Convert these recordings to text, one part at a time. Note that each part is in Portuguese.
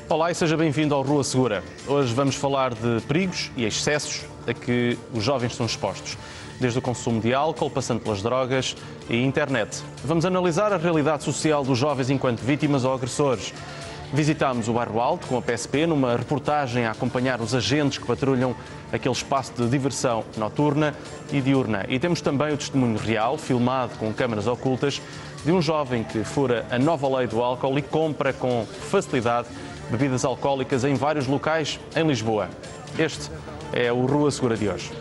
Olá e seja bem-vindo ao Rua Segura. Hoje vamos falar de perigos e excessos a que os jovens são expostos, desde o consumo de álcool, passando pelas drogas e internet. Vamos analisar a realidade social dos jovens enquanto vítimas ou agressores. Visitámos o Bairro Alto com a PSP numa reportagem a acompanhar os agentes que patrulham aquele espaço de diversão noturna e diurna. E temos também o testemunho real, filmado com câmaras ocultas, de um jovem que fura a nova lei do álcool e compra com facilidade bebidas alcoólicas em vários locais em Lisboa. Este é o Rua Segura de hoje.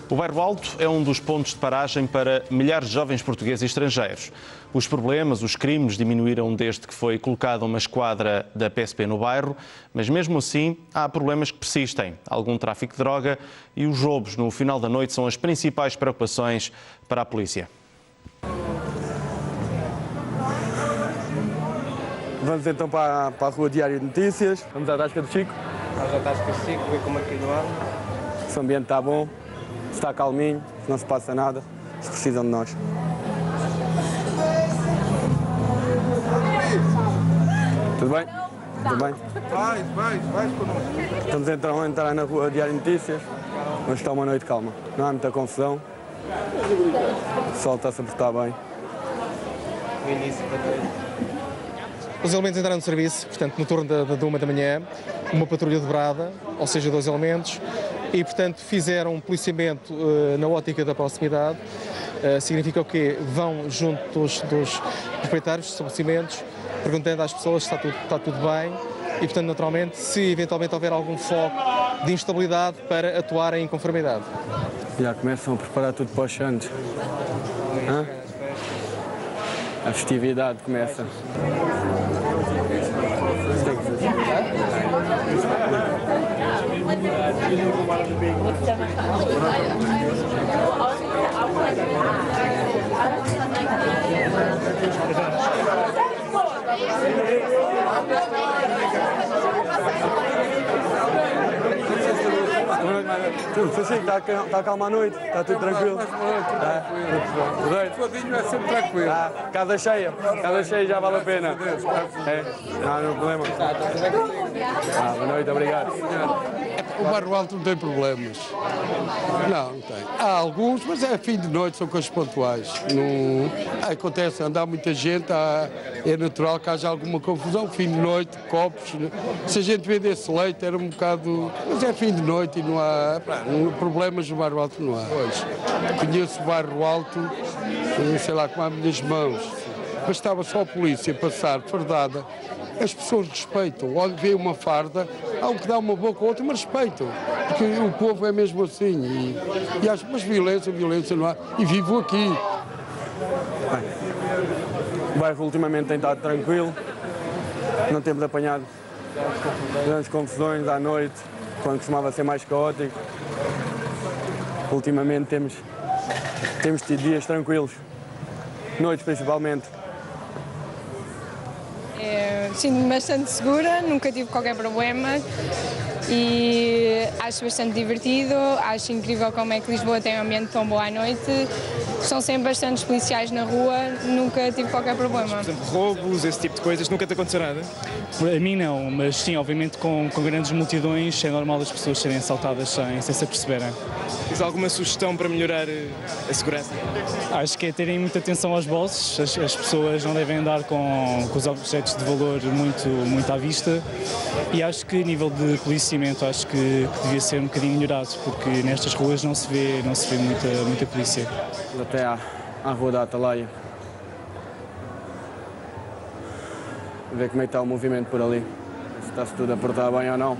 O Bairro Alto é um dos pontos de paragem para milhares de jovens portugueses e estrangeiros. Os problemas, os crimes diminuíram desde que foi colocada uma esquadra da PSP no bairro, mas mesmo assim há problemas que persistem. Algum tráfico de droga e os roubos no final da noite são as principais preocupações para a polícia. Vamos então para a Rua Diário de Notícias. Vamos à Tasca do Chico. Vamos à Tasca do Chico, ver como aquilo anda. Se o ambiente está bom, se está calminho, se não se passa nada, se precisam de nós. Tudo bem? Tudo bem? Vais connosco. Estamos então a entrar na Rua Diário de Notícias. Hoje está uma noite calma. Não há muita confusão. O sol está-se a portar bem. O início da noite. Os elementos entraram no serviço, portanto, no turno da 1 da manhã, uma patrulha dobrada, ou seja, 2 elementos, e, portanto, fizeram um policiamento na ótica da proximidade. Significa o quê? Vão junto dos proprietários dos estabelecimentos, perguntando às pessoas se está tudo bem e, portanto, naturalmente, se eventualmente houver algum foco de instabilidade, para atuar em conformidade. Já começam a preparar tudo para os Santos. A festividade começa. Está calma à noite, está tudo tranquilo. Fodinho é sempre tranquilo. Casa cheia já vale a pena. Não há nenhum problema. Boa noite, obrigado. O Bairro Alto não tem problemas. Não tem. Há alguns, mas é fim de noite, são coisas pontuais. Não... Acontece, andar muita gente, é natural que haja alguma confusão. Fim de noite, copos. Se a gente vendesse leite era um bocado... Mas é fim de noite e não há... Problemas no Bairro Alto não há. Pois. Conheço o Bairro Alto, sei lá, com as minhas mãos. Mas estava só a polícia passar fardada. As pessoas respeitam. Olha, vê uma farda, há um que dá uma boca ao outro, mas respeitam. Porque o povo é mesmo assim. Mas violência não há. E vivo aqui. Bem, o bairro ultimamente tem estado tranquilo. Não temos apanhado grandes confusões à noite, quando costumava ser mais caótico. Ultimamente temos tido dias tranquilos. Noites principalmente. Sinto-me bastante segura, nunca tive qualquer problema e acho bastante divertido, acho incrível como é que Lisboa tem um ambiente tão bom à noite. São sempre bastantes policiais na rua, nunca tive qualquer problema. Por exemplo, roubos, esse tipo de coisas, nunca te aconteceu nada? A mim não, mas sim, obviamente com grandes multidões é normal as pessoas serem assaltadas sem se aperceberem. Tens alguma sugestão para melhorar a segurança? Acho que é terem muita atenção aos bolsos, as pessoas não devem andar com os objetos de valor muito à vista e acho que a nível de policiamento acho que devia ser um bocadinho melhorado, porque nestas ruas não se vê muita polícia. Até à Rua da Atalaia. Ver como é que está o movimento por ali. Se está-se tudo a portar bem ou não.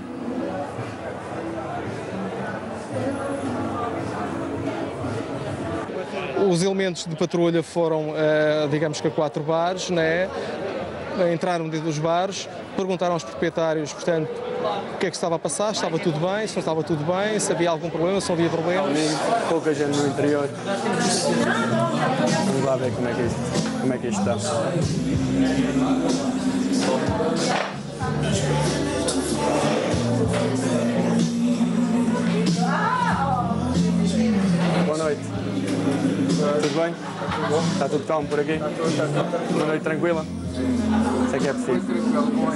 Os elementos de patrulha foram, digamos que a 4 bares, né? Entraram dentro dos bares, perguntaram aos proprietários, portanto, o que é que estava a passar, se estava tudo bem, se não estava tudo bem, se havia algum problema, se não havia problemas. Pouca gente no interior. Vamos lá ver como é que isto está. Está tudo calmo por aqui? Uma noite tranquila? Sei que é preciso.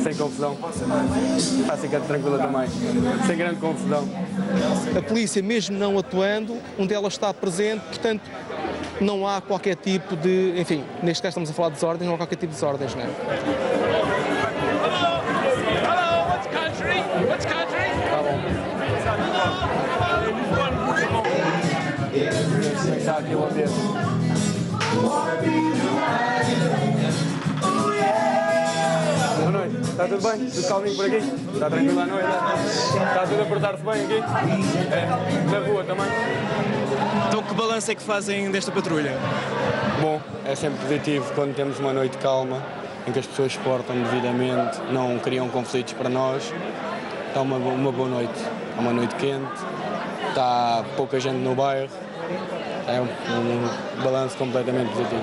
Sem confusão. Está a ficar tranquila também. Sem grande confusão. A polícia, mesmo não atuando, onde ela está presente, portanto, não há qualquer tipo de, enfim, neste caso estamos a falar de desordens, não há qualquer tipo de desordens, não é? Tá bom. Está aqui o ambiente. Boa noite. Está tudo bem? Tudo calminho por aqui? Está tranquilo à noite? Está tudo a portar-se bem aqui? É. Na rua também? Então que balanço é que fazem desta patrulha? Bom, é sempre positivo quando temos uma noite calma, em que as pessoas se portam devidamente, não criam conflitos para nós. Está uma boa noite. É uma noite quente, está pouca gente no bairro. É um balanço completamente positivo.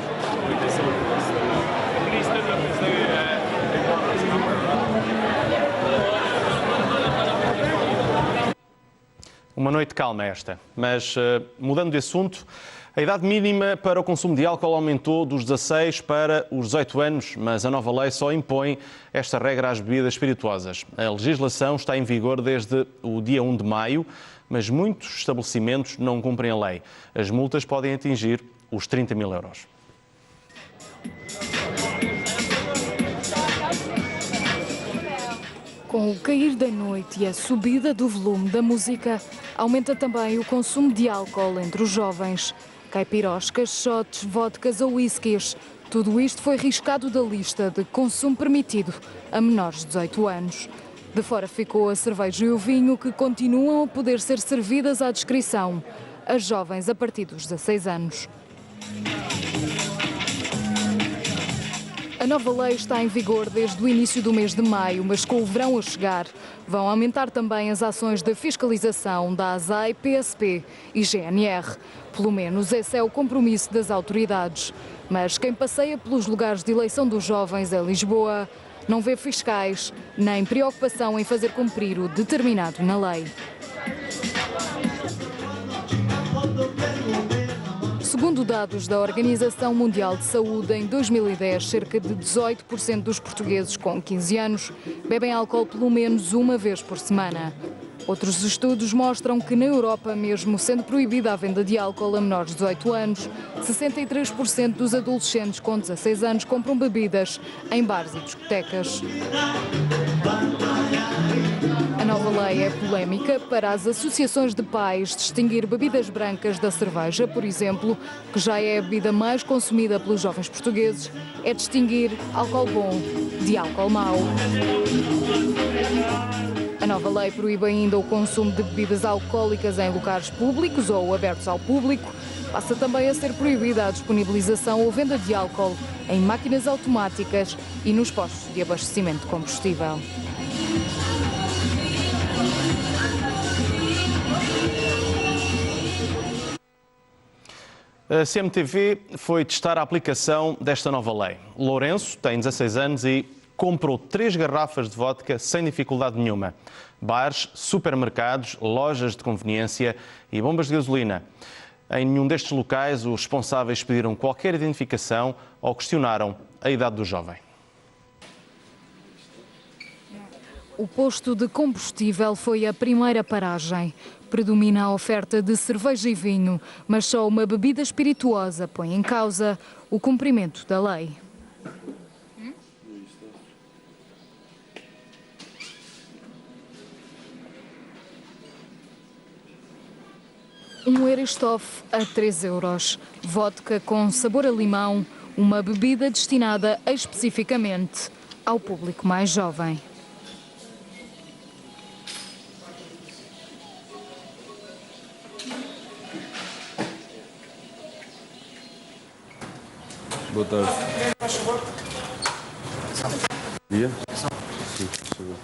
Uma noite calma esta, mas mudando de assunto, a idade mínima para o consumo de álcool aumentou dos 16 para os 18 anos, mas a nova lei só impõe esta regra às bebidas espirituosas. A legislação está em vigor desde o dia 1 de maio, mas muitos estabelecimentos não cumprem a lei. As multas podem atingir os 30 mil euros. Com o cair da noite e a subida do volume da música, aumenta também o consumo de álcool entre os jovens. Caipiroscas, shots, vodkas ou whiskies. Tudo isto foi riscado da lista de consumo permitido a menores de 18 anos. De fora ficou a cerveja e o vinho, que continuam a poder ser servidas à discrição a jovens a partir dos 16 anos. A nova lei está em vigor desde o início do mês de maio, mas com o verão a chegar, vão aumentar também as ações de fiscalização da ASAI, PSP e GNR. Pelo menos esse é o compromisso das autoridades. Mas quem passeia pelos lugares de eleição dos jovens em Lisboa não vê fiscais nem preocupação em fazer cumprir o determinado na lei. Segundo dados da Organização Mundial de Saúde, em 2010, cerca de 18% dos portugueses com 15 anos bebem álcool pelo menos uma vez por semana. Outros estudos mostram que na Europa, mesmo sendo proibida a venda de álcool a menores de 18 anos, 63% dos adolescentes com 16 anos compram bebidas em bares e discotecas. A nova lei é polémica para as associações de pais. Distinguir bebidas brancas da cerveja, por exemplo, que já é a bebida mais consumida pelos jovens portugueses, é distinguir álcool bom de álcool mau. A nova lei proíbe ainda o consumo de bebidas alcoólicas em locais públicos ou abertos ao público. Passa também a ser proibida a disponibilização ou venda de álcool em máquinas automáticas e nos postos de abastecimento de combustível. A CMTV foi testar a aplicação desta nova lei. Lourenço tem 16 anos e comprou 3 garrafas de vodka sem dificuldade nenhuma. Bares, supermercados, lojas de conveniência e bombas de gasolina. Em nenhum destes locais os responsáveis pediram qualquer identificação ou questionaram a idade do jovem. O posto de combustível foi a primeira paragem. Predomina a oferta de cerveja e vinho, mas só uma bebida espirituosa põe em causa o cumprimento da lei. Um Eristoff a 3 euros. Vodka com sabor a limão, uma bebida destinada especificamente ao público mais jovem. Boa tarde. Faz favor. Dia? Sim, faz favor.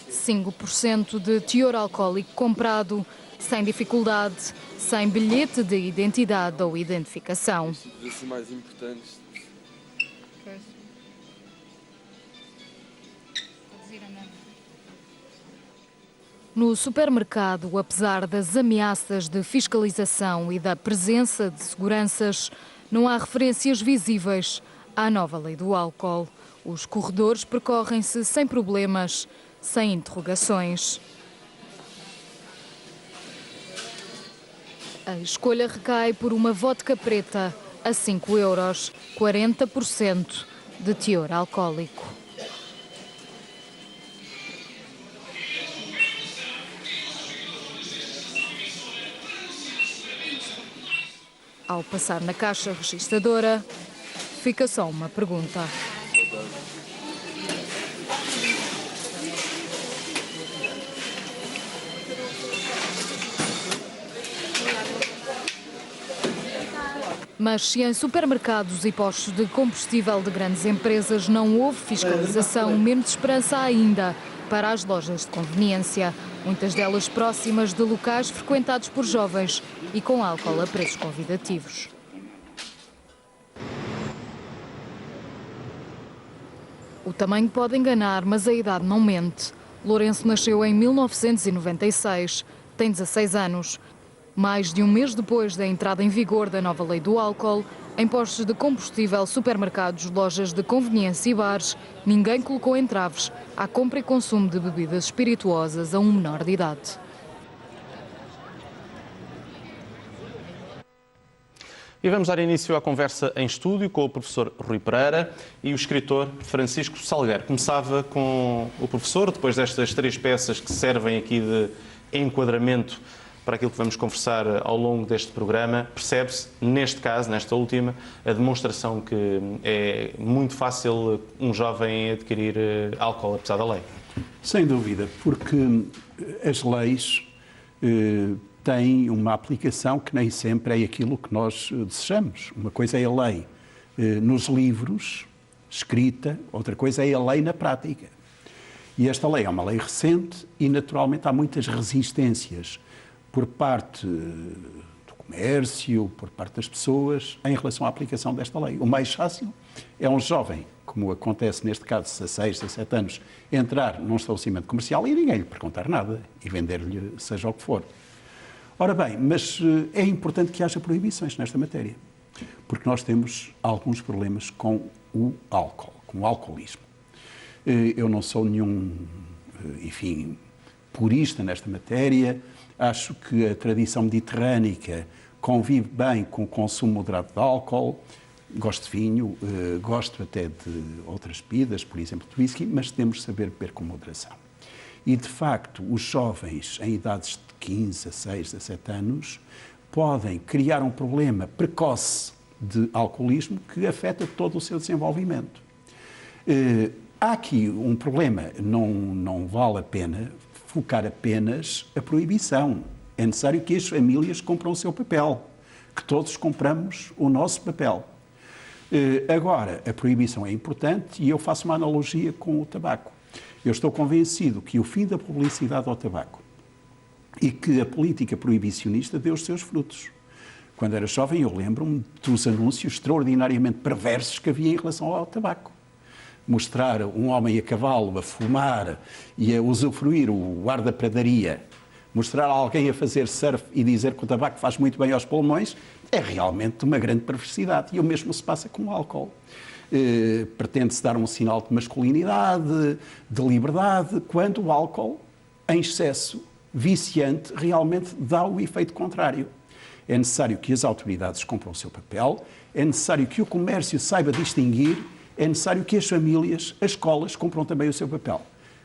5% de teor alcoólico comprado, sem dificuldade, sem bilhete de identidade ou identificação. Os mais importantes. No supermercado, apesar das ameaças de fiscalização e da presença de seguranças, não há referências visíveis à nova lei do álcool. Os corredores percorrem-se sem problemas, sem interrogações. A escolha recai por uma vodka preta a 5 euros, 40% de teor alcoólico. Ao passar na caixa registradora, fica só uma pergunta. Mas se em supermercados e postos de combustível de grandes empresas não houve fiscalização, menos esperança há ainda para as lojas de conveniência, muitas delas próximas de locais frequentados por jovens e com álcool a preços convidativos. O tamanho pode enganar, mas a idade não mente. Lourenço nasceu em 1996, tem 16 anos. Mais de um mês depois da entrada em vigor da nova lei do álcool, em postos de combustível, supermercados, lojas de conveniência e bares, ninguém colocou entraves à compra e consumo de bebidas espirituosas a um menor de idade. E vamos dar início à conversa em estúdio com o professor Rui Pereira e o escritor Francisco Salgueiro. Começava com o professor, depois destas 3 peças que servem aqui de enquadramento para aquilo que vamos conversar ao longo deste programa. Percebe-se, neste caso, nesta última, a demonstração que é muito fácil um jovem adquirir álcool, apesar da lei. Sem dúvida, porque as leis têm uma aplicação que nem sempre é aquilo que nós desejamos. Uma coisa é a lei nos livros, escrita, outra coisa é a lei na prática. E esta lei é uma lei recente e, naturalmente, há muitas resistências por parte do comércio, por parte das pessoas, em relação à aplicação desta lei. O mais fácil é um jovem, como acontece neste caso, 16, 17 anos, entrar num estabelecimento comercial e ninguém lhe perguntar nada e vender-lhe seja o que for. Ora bem, mas é importante que haja proibições nesta matéria, porque nós temos alguns problemas com o álcool, com o alcoolismo. Eu não sou nenhum, enfim, purista nesta matéria. Acho que a tradição mediterrânica convive bem com o consumo moderado de álcool. Gosto de vinho, gosto até de outras bebidas, por exemplo, de whisky, mas temos de saber beber com moderação. E, de facto, os jovens em idades de 15, 16, 17 anos podem criar um problema precoce de alcoolismo que afeta todo o seu desenvolvimento. Há aqui um problema, não vale a pena focar apenas a proibição. É necessário que as famílias cumpram o seu papel, que todos compramos o nosso papel. Agora, a proibição é importante e eu faço uma analogia com o tabaco. Eu estou convencido que o fim da publicidade ao tabaco e que a política proibicionista deu os seus frutos. Quando era jovem, eu lembro-me dos anúncios extraordinariamente perversos que havia em relação ao tabaco. Mostrar um homem a cavalo a fumar e a usufruir o ar da pradaria, mostrar alguém a fazer surf e dizer que o tabaco faz muito bem aos pulmões, é realmente uma grande perversidade. E o mesmo se passa com o álcool. Pretende-se dar um sinal de masculinidade, de liberdade, quando o álcool, em excesso, viciante, realmente dá o efeito contrário. É necessário que as autoridades cumpram o seu papel, é necessário que o comércio saiba distinguir, é necessário que as famílias, as escolas, cumpram também o seu papel.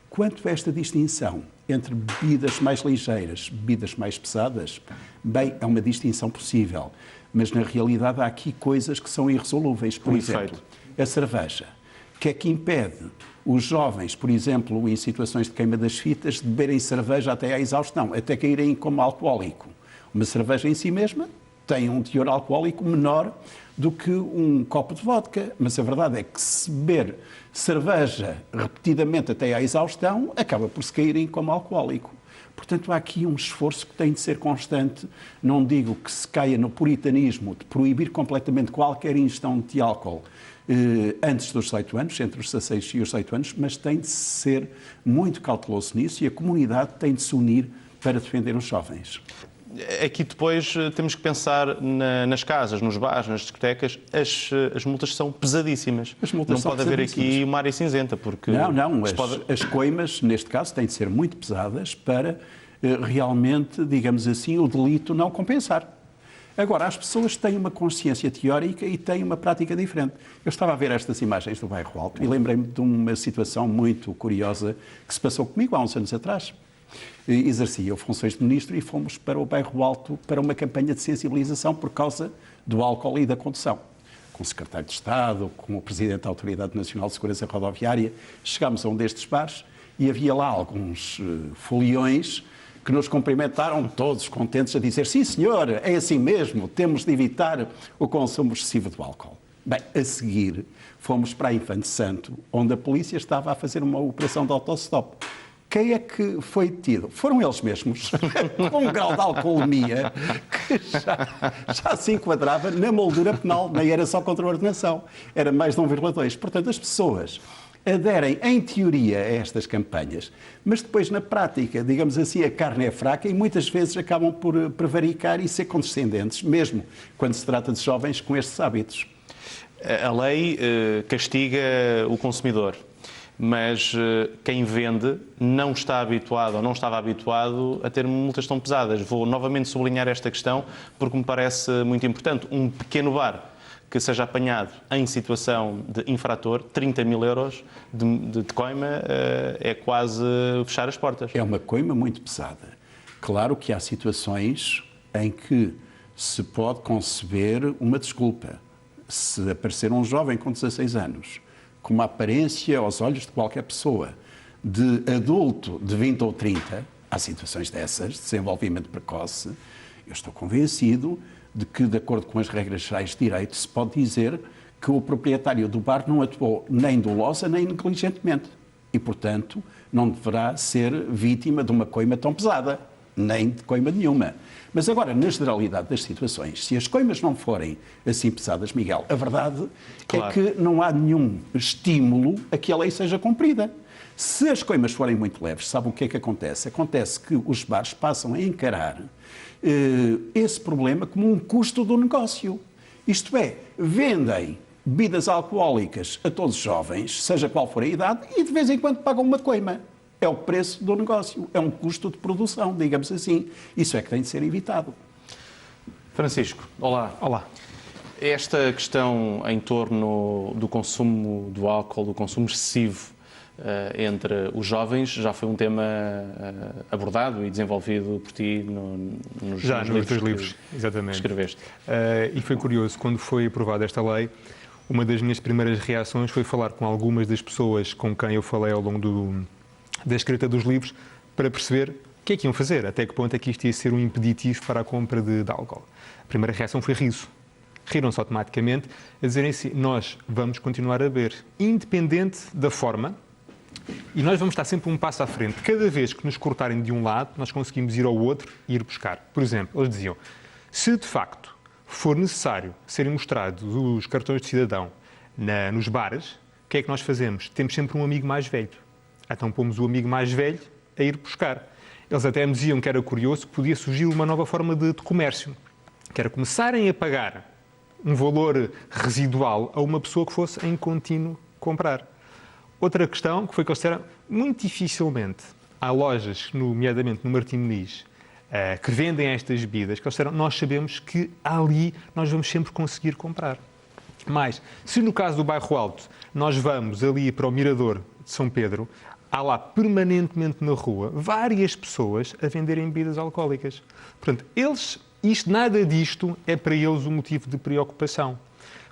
Quanto a esta distinção entre bebidas mais ligeiras, bebidas mais pesadas, bem, é uma distinção possível, mas na realidade há aqui coisas que são irresolúveis. Por exemplo, a cerveja. O que é que impede os jovens, por exemplo, em situações de queima das fitas, de beberem cerveja até à exaustão, até caírem em coma alcoólico? Uma cerveja em si mesma tem um teor alcoólico menor do que um copo de vodka, mas a verdade é que se beber cerveja repetidamente até à exaustão, acaba por se cair em coma alcoólico. Portanto, há aqui um esforço que tem de ser constante. Não digo que se caia no puritanismo de proibir completamente qualquer ingestão de álcool antes dos 18 anos, entre os 16 e os 18 anos, mas tem de ser muito cauteloso nisso e a comunidade tem de se unir para defender os jovens. Aqui depois temos que pensar nas casas, nos bares, nas discotecas, as multas são pesadíssimas. Não pode haver aqui uma área cinzenta, porque... Não. As coimas, neste caso, têm de ser muito pesadas para realmente, digamos assim, o delito não compensar. Agora, as pessoas têm uma consciência teórica e têm uma prática diferente. Eu estava a ver estas imagens do Bairro Alto e lembrei-me de uma situação muito curiosa que se passou comigo há uns anos atrás. Exercia funções de ministro e fomos para o Bairro Alto para uma campanha de sensibilização por causa do álcool e da condução. Com o secretário de Estado, com o presidente da Autoridade Nacional de Segurança Rodoviária, chegámos a um destes bares e havia lá alguns foliões que nos cumprimentaram todos contentes a dizer: sim senhor, é assim mesmo, temos de evitar o consumo excessivo do álcool. Bem, a seguir fomos para a Infante Santo, onde a polícia estava a fazer uma operação de autostop. Quem é que foi detido? Foram eles mesmos, com um grau de alcoolemia que já se enquadrava na moldura penal, nem era só contra a ordenação, era mais de 1,2. Portanto, as pessoas aderem, em teoria, a estas campanhas, mas depois, na prática, digamos assim, a carne é fraca e muitas vezes acabam por prevaricar e ser condescendentes, mesmo quando se trata de jovens com estes hábitos. A lei castiga o consumidor, mas quem vende não está habituado ou não estava habituado a ter multas tão pesadas. Vou novamente sublinhar esta questão porque me parece muito importante. Um pequeno bar que seja apanhado em situação de infrator, 30 mil euros de coima é quase fechar as portas. É uma coima muito pesada. Claro que há situações em que se pode conceber uma desculpa. Se aparecer um jovem com 16 anos, com uma aparência aos olhos de qualquer pessoa, de adulto de 20 ou 30, há situações dessas, de desenvolvimento precoce, eu estou convencido de que, de acordo com as regras gerais de direito, se pode dizer que o proprietário do bar não atuou nem dolosa nem negligentemente e, portanto, não deverá ser vítima de uma coima tão pesada, nem de coima nenhuma. Mas agora, na generalidade das situações, se as coimas não forem assim pesadas, Miguel, a verdade é que não há nenhum estímulo a que a lei seja cumprida. Se as coimas forem muito leves, sabe o que é que acontece? Acontece que os bares passam a encarar esse problema como um custo do negócio. Isto é, vendem bebidas alcoólicas a todos os jovens, seja qual for a idade, e de vez em quando pagam uma coima. É o preço do negócio, é um custo de produção, digamos assim. Isso é que tem de ser evitado. Francisco, olá. Olá. Esta questão em torno do consumo do álcool, do consumo excessivo entre os jovens, já foi um tema abordado e desenvolvido por ti nos dois livros exatamente. Que escreveste. E foi curioso, quando foi aprovada esta lei, uma das minhas primeiras reações foi falar com algumas das pessoas com quem eu falei ao longo da escrita dos livros, para perceber o que é que iam fazer, até que ponto é que isto ia ser um impeditivo para a compra de álcool. A primeira reação foi riso. Riram-se automaticamente a dizerem assim: nós vamos continuar a beber, independente da forma, e nós vamos estar sempre um passo à frente. Cada vez que nos cortarem de um lado, nós conseguimos ir ao outro e ir buscar. Por exemplo, eles diziam: se de facto for necessário serem mostrados os cartões de cidadão nos bares, o que é que nós fazemos? Temos sempre um amigo mais velho. Então pomos o amigo mais velho a ir buscar. Eles até me diziam que era curioso que podia surgir uma nova forma de comércio, que era começarem a pagar um valor residual a uma pessoa que fosse em contínuo comprar. Outra questão que foi que eles disseram: muito dificilmente há lojas, nomeadamente no Martim Moniz, que vendem estas bebidas, que eles disseram: nós sabemos que ali nós vamos sempre conseguir comprar. Mas, se no caso do Bairro Alto nós vamos ali para o Mirador de São Pedro, há lá permanentemente na rua várias pessoas a venderem bebidas alcoólicas. Portanto, nada disto é para eles um motivo de preocupação.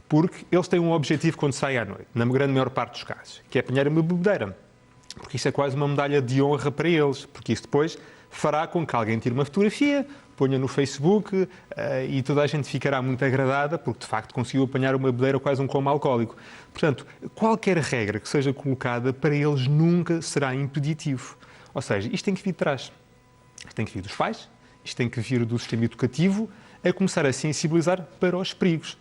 Porque eles têm um objetivo quando saem à noite, na grande maior parte dos casos, que é apanhar uma bebedeira. Porque isso é quase uma medalha de honra para eles, porque isso depois fará com que alguém tire uma fotografia, ponha no Facebook e toda a gente ficará muito agradada porque, de facto, conseguiu apanhar uma bebedeira quase um coma alcoólico. Portanto, qualquer regra que seja colocada, para eles nunca será impeditivo. Ou seja, isto tem que vir de trás. Isto tem que vir dos pais, isto tem que vir do sistema educativo, a começar a sensibilizar para os perigos.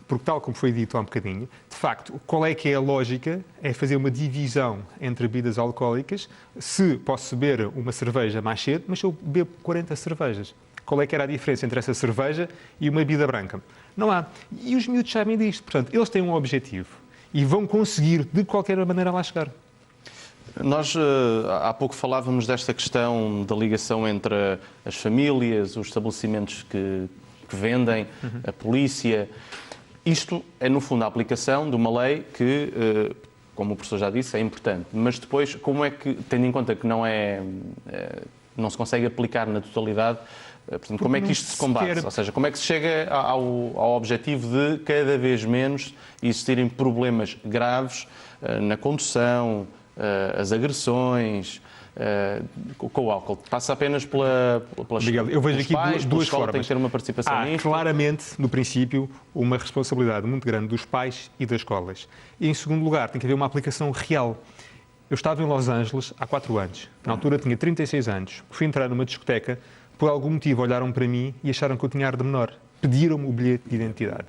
Porque, tal como foi dito há um bocadinho, de facto, qual é que é a lógica? É fazer uma divisão entre bebidas alcoólicas. Se posso beber uma cerveja mais cedo, mas se eu bebo 40 cervejas, qual é que era a diferença entre essa cerveja e uma bebida branca? Não há. E os miúdos sabem disto. Portanto, eles têm um objetivo e vão conseguir, de qualquer maneira, lá chegar. Nós há pouco falávamos desta questão da ligação entre as famílias, os estabelecimentos que vendem, a polícia. Isto é, no fundo, a aplicação de uma lei que, como o professor já disse, é importante. Mas depois, como é que, tendo em conta que não se consegue aplicar na totalidade, portanto, como é que isto se combate? Ou seja, como é que se chega ao objetivo de cada vez menos existirem problemas graves na condução, as agressões, com o álcool? Passa apenas pelas eu vejo aqui pais, duas formas. Tem que ter uma participação Há nisto. claramente, no princípio, uma responsabilidade muito grande dos pais e das escolas. E, em segundo lugar, tem que haver uma aplicação real. Eu estava em Los Angeles há 4 anos. Na altura tinha 36 anos. Fui entrar numa discoteca. Por algum motivo olharam para mim e acharam que eu tinha ar de menor. Pediram-me o bilhete de identidade.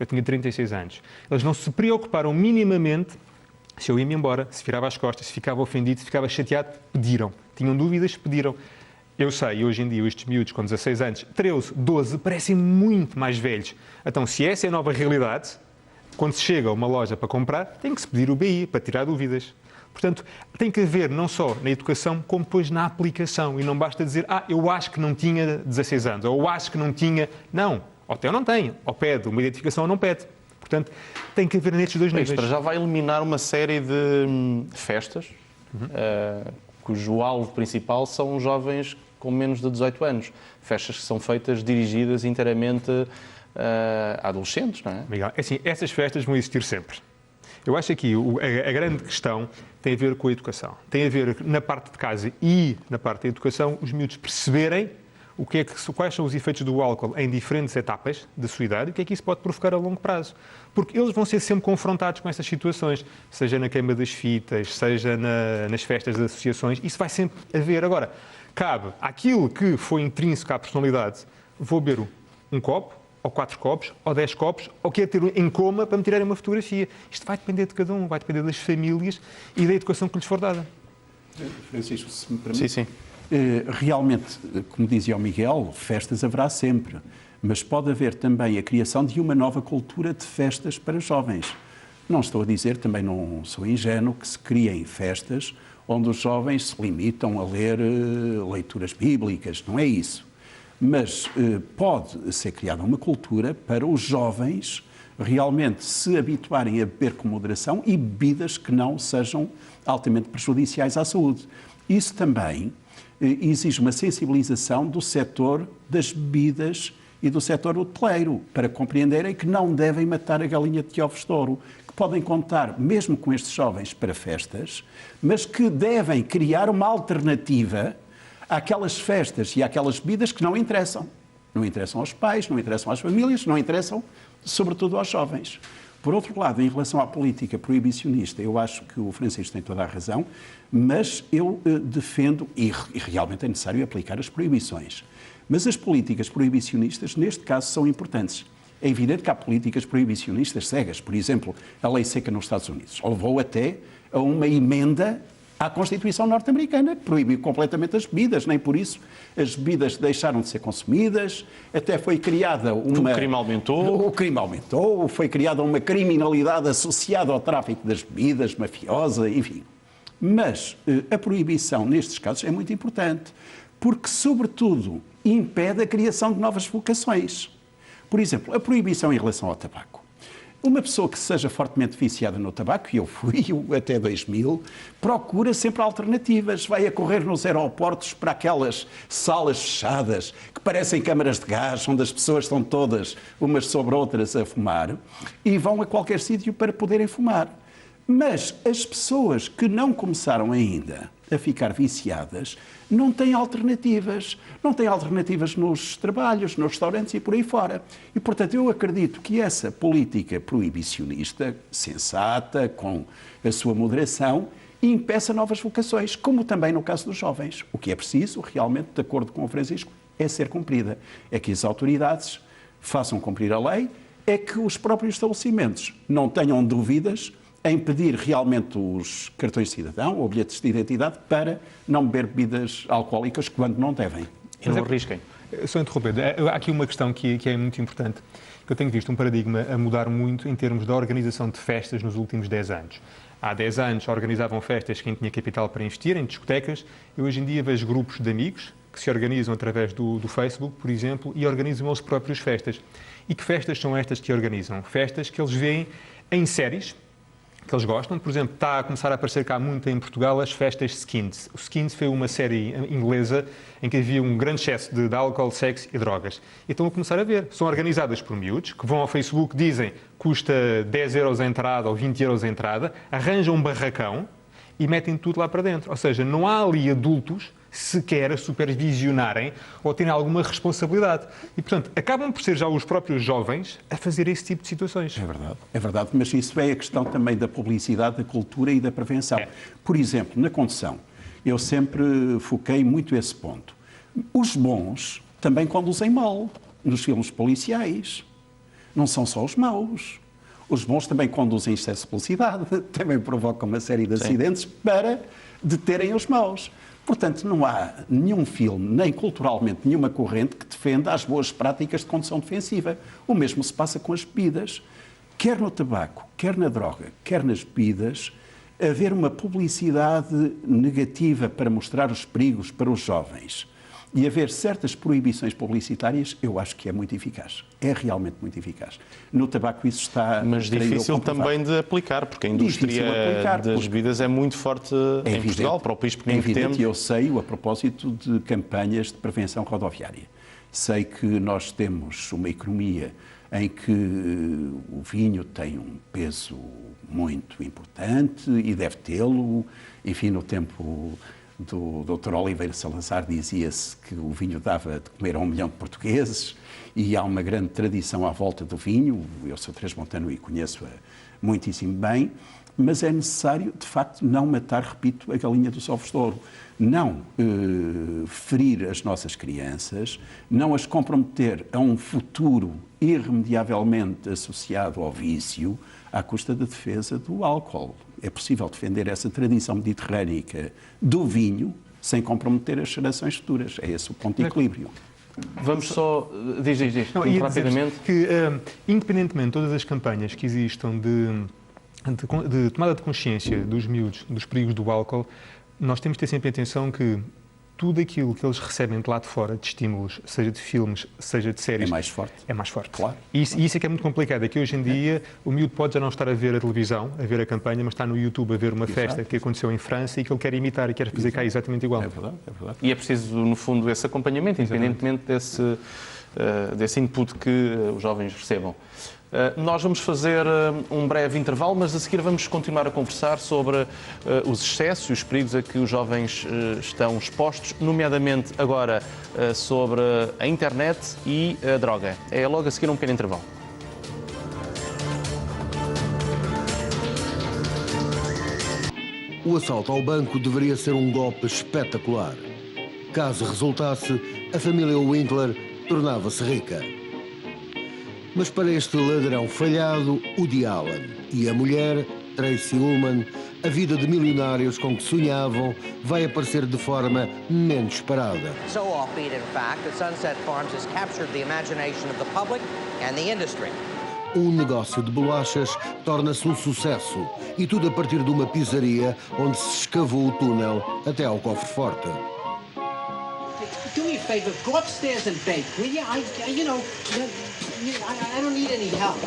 Eu tinha 36 anos. Eles não se preocuparam minimamente se eu ia-me embora, se virava as costas, se ficava ofendido, se ficava chateado. Pediram. Tinham dúvidas, pediram. Eu sei, hoje em dia, estes miúdos com 16 anos, 13, 12, parecem muito mais velhos. Então, se essa é a nova realidade, quando se chega a uma loja para comprar, tem que se pedir o BI para tirar dúvidas. Portanto, tem que haver não só na educação, como depois na aplicação. E não basta dizer, eu acho que não tinha 16 anos, ou eu acho que não tinha... Não, ou tem ou não tem, ou pede uma identificação ou não pede. Portanto, tem que haver nestes dois níveis. Isto já vai eliminar uma série de festas, cujo alvo principal são jovens com menos de 18 anos. Festas que são feitas, dirigidas inteiramente a adolescentes, não é? Miguel, assim, essas festas vão existir sempre. Eu acho que a grande questão tem a ver com a educação. Tem a ver na parte de casa e na parte da educação, os miúdos perceberem quais são os efeitos do álcool em diferentes etapas da sua idade e o que é que isso pode provocar a longo prazo. Porque eles vão ser sempre confrontados com essas situações, seja na queima das fitas, seja nas festas das associações, isso vai sempre haver. Agora, cabe àquilo que foi intrínseco à personalidade, vou beber um copo, ou 4 copos, ou 10 copos, ou quero ter em coma para me tirarem uma fotografia. Isto vai depender de cada um, vai depender das famílias e da educação que lhes for dada. Francisco, se me permite. Sim. Realmente, como dizia o Miguel, festas haverá sempre, mas pode haver também a criação de uma nova cultura de festas para jovens. Não estou a dizer, também não sou ingênuo, que se criem festas onde os jovens se limitam a ler leituras bíblicas, não é isso. Mas pode ser criada uma cultura para os jovens realmente se habituarem a beber com moderação e bebidas que não sejam altamente prejudiciais à saúde. Isso também exige uma sensibilização do setor das bebidas e do setor hoteleiro, para compreenderem que não devem matar a galinha de ovos de ouro, que podem contar mesmo com estes jovens para festas, mas que devem criar uma alternativa àquelas festas e àquelas bebidas que não interessam. Não interessam aos pais, não interessam às famílias, não interessam, sobretudo, aos jovens. Por outro lado, em relação à política proibicionista, eu acho que o Francisco tem toda a razão, mas eu defendo, e realmente é necessário aplicar as proibições. Mas as políticas proibicionistas, neste caso, são importantes. É evidente que há políticas proibicionistas cegas. Por exemplo, a lei seca nos Estados Unidos levou até a uma emenda à Constituição norte-americana, que proibiu completamente as bebidas, nem por isso as bebidas deixaram de ser consumidas, até foi criada uma... O crime aumentou. O crime aumentou, foi criada uma criminalidade associada ao tráfico das bebidas, mafiosa, enfim. Mas a proibição, nestes casos, é muito importante, porque, sobretudo, impede a criação de novas vocações. Por exemplo, a proibição em relação ao tabaco. Uma pessoa que seja fortemente viciada no tabaco, e eu fui até 2000, procura sempre alternativas. Vai a correr nos aeroportos para aquelas salas fechadas que parecem câmaras de gás, onde as pessoas estão todas umas sobre outras a fumar, e vão a qualquer sítio para poderem fumar. Mas as pessoas que não começaram ainda a ficar viciadas não têm alternativas. Não têm alternativas nos trabalhos, nos restaurantes e por aí fora. E, portanto, eu acredito que essa política proibicionista, sensata, com a sua moderação, e impeça novas vocações, como também no caso dos jovens. O que é preciso, realmente, de acordo com o Francisco, é ser cumprida. É que as autoridades façam cumprir a lei, é que os próprios estabelecimentos não tenham dúvidas em pedir realmente os cartões de cidadão ou bilhetes de identidade para não beber bebidas alcoólicas quando não devem. E não arrisquem. Só interromper, há aqui uma questão que é muito importante. Eu tenho visto um paradigma a mudar muito em termos da organização de festas nos últimos 10 anos. Há 10 anos organizavam festas quem tinha capital para investir, em discotecas, e hoje em dia vejo grupos de amigos que se organizam através do Facebook, por exemplo, e organizam eles próprios festas. E que festas são estas que organizam? Festas que eles veem em séries que eles gostam. Por exemplo, está a começar a aparecer cá muito em Portugal as festas Skins. O Skins foi uma série inglesa em que havia um grande excesso de álcool, sexo e drogas. E estão a começar a ver. São organizadas por miúdos, que vão ao Facebook, dizem custa 10 euros a entrada ou 20 euros a entrada, arranjam um barracão e metem tudo lá para dentro. Ou seja, não há ali adultos sequer a supervisionarem ou terem alguma responsabilidade. E, portanto, acabam por ser já os próprios jovens a fazer esse tipo de situações. É verdade, mas isso é a questão também da publicidade, da cultura e da prevenção. Por exemplo, na condução, eu sempre foquei muito esse ponto. Os bons também conduzem mal nos filmes policiais. Não são só os maus. Os bons também conduzem excesso de velocidade, também provocam uma série de acidentes para deterem os maus. Portanto, não há nenhum filme, nem culturalmente nenhuma corrente que defenda as boas práticas de condução defensiva. O mesmo se passa com as bebidas. Quer no tabaco, quer na droga, quer nas bebidas, haver uma publicidade negativa para mostrar os perigos para os jovens e haver certas proibições publicitárias, eu acho que é muito eficaz. É realmente muito eficaz. No tabaco isso está... Mas difícil também de aplicar, porque a indústria das bebidas é muito forte em Portugal, para o país pequeno que temos. Eu sei, a propósito de campanhas de prevenção rodoviária. Sei que nós temos uma economia em que o vinho tem um peso muito importante e deve tê-lo. Enfim, no tempo do Dr. Oliveira Salazar dizia-se que o vinho dava de comer a 1 milhão de portugueses e há uma grande tradição à volta do vinho. Eu sou transmontano e conheço-a muitíssimo bem, mas é necessário, de facto, não matar, repito, a galinha dos ovos de ouro. Não ferir as nossas crianças, não as comprometer a um futuro irremediavelmente associado ao vício à custa da defesa do álcool. É possível defender essa tradição mediterrânica do vinho sem comprometer as gerações futuras. É esse o ponto de equilíbrio. Vamos só... Diz, rapidamente. Que, independentemente de todas as campanhas que existam de tomada de consciência dos miúdos, dos perigos do álcool, nós temos de ter sempre atenção que tudo aquilo que eles recebem de lá de fora, de estímulos, seja de filmes, seja de séries... É mais forte. É mais forte. Claro. E isso é que é muito complicado. É que hoje em dia o miúdo pode já não estar a ver a televisão, a ver a campanha, mas está no YouTube a ver uma festa que aconteceu em França e que ele quer imitar e quer fazer cá exatamente igual. É verdade, é verdade. E é preciso, no fundo, esse acompanhamento, independentemente desse input que os jovens recebam. Nós vamos fazer um breve intervalo, mas a seguir vamos continuar a conversar sobre os excessos e os perigos a que os jovens estão expostos, nomeadamente agora sobre a internet e a droga. É logo a seguir um pequeno intervalo. O assalto ao banco deveria ser um golpe espetacular. Caso resultasse, a família Winkler tornava-se rica. Mas para este ladrão falhado, Woody Allen e a mulher, Tracy Ullman, a vida de milionários com que sonhavam vai aparecer de forma menos esperada. So offbeat, in fact, that Sunset Farms has captured the imagination of the public and the industry. Um negócio de bolachas torna-se um sucesso e tudo a partir de uma pizzaria onde se escavou o túnel até ao cofre forte. Do me a favor, go upstairs and bake, will you? I don't need any help.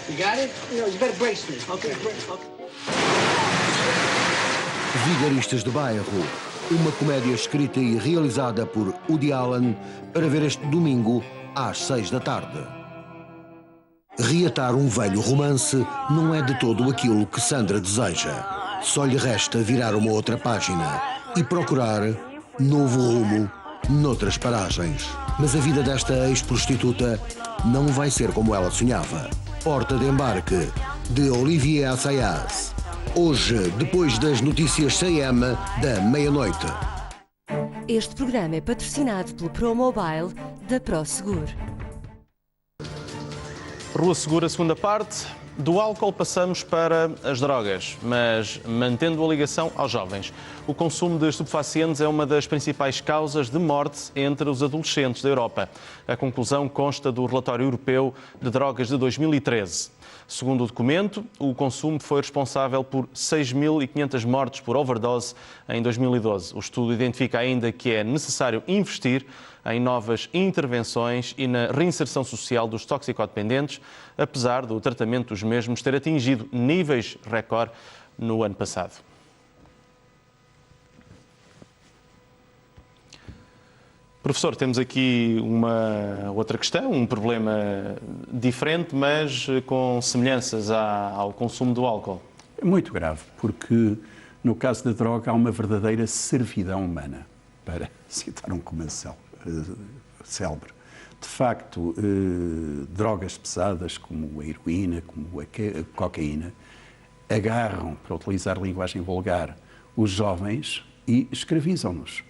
You got it? You better brace me. Okay. Vigaristas de Bairro, uma comédia escrita e realizada por Woody Allen para ver este domingo às 6 da tarde. Reatar um velho romance não é de todo aquilo que Sandra deseja. Só lhe resta virar uma outra página e procurar novo rumo noutras paragens. Mas a vida desta ex-prostituta não vai ser como ela sonhava. Porta de Embarque, de Olivier Assayas. Hoje, depois das notícias CM da meia-noite. Este programa é patrocinado pelo ProMobile da ProSeguro. Rua Segura, segunda parte. Do álcool passamos para as drogas, mas mantendo a ligação aos jovens. O consumo de estupefacientes é uma das principais causas de morte entre os adolescentes da Europa. A conclusão consta do relatório europeu de drogas de 2013. Segundo o documento, o consumo foi responsável por 6.500 mortes por overdose em 2012. O estudo identifica ainda que é necessário investir em novas intervenções e na reinserção social dos toxicodependentes, apesar do tratamento dos mesmos ter atingido níveis recorde no ano passado. Professor, temos aqui uma outra questão, um problema diferente, mas com semelhanças ao consumo do álcool. É muito grave, porque no caso da droga há uma verdadeira servidão humana, para citar um comercial célebre. De facto, drogas pesadas como a heroína, como a cocaína, agarram, para utilizar linguagem vulgar, os jovens e escravizam-nos,